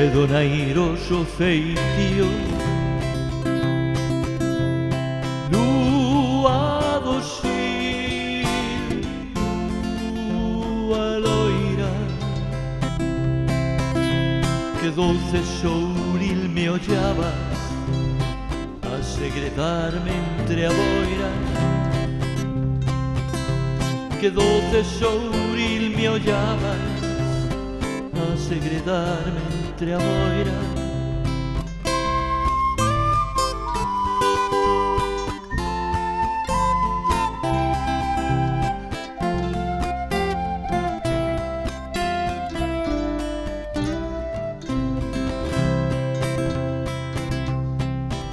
donairoso feitio. Lúa do Sil, lúa loira, que doce souril me ollabas a segredarme entre a boira. Que doce souril me ollabas a segredarme entre a boira.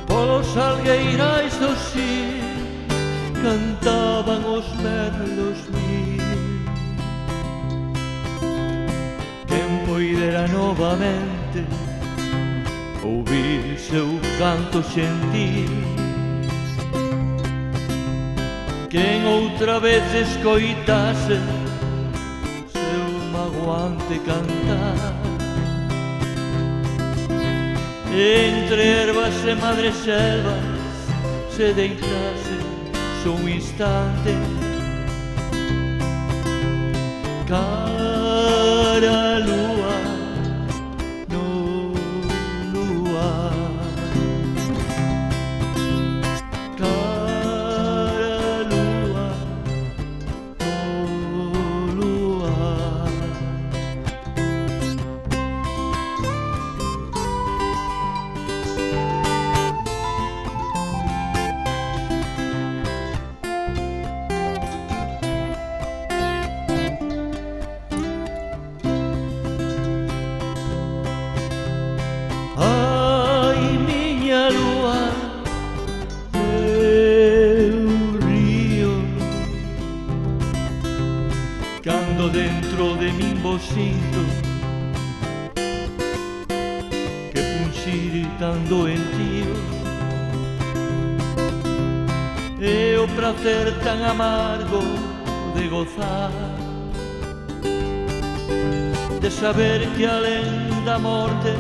Polos algueirais do Sil cantaban os merlos mil. Quen poidera novamente ouvir seu canto xentil, quen outra vez escoitase seu magoante cantar. Entre ervas e madreselvas se deitase só un instante, cara a lúa no luar, cara a lúa no luar. Ai, miña lúa, meu río, cando dentro de min vos sinto que punxir tan doentío, e o prazer tan amargo de gozar, de saber que alén da morte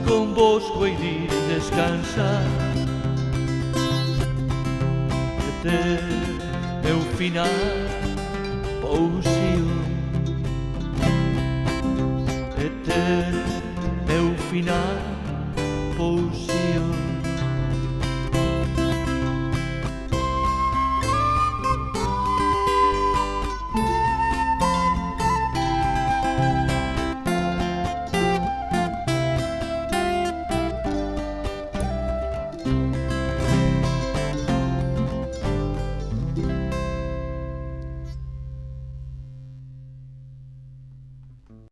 convosco ir descansar, que ter meu final pousío, e ter meu final pousío.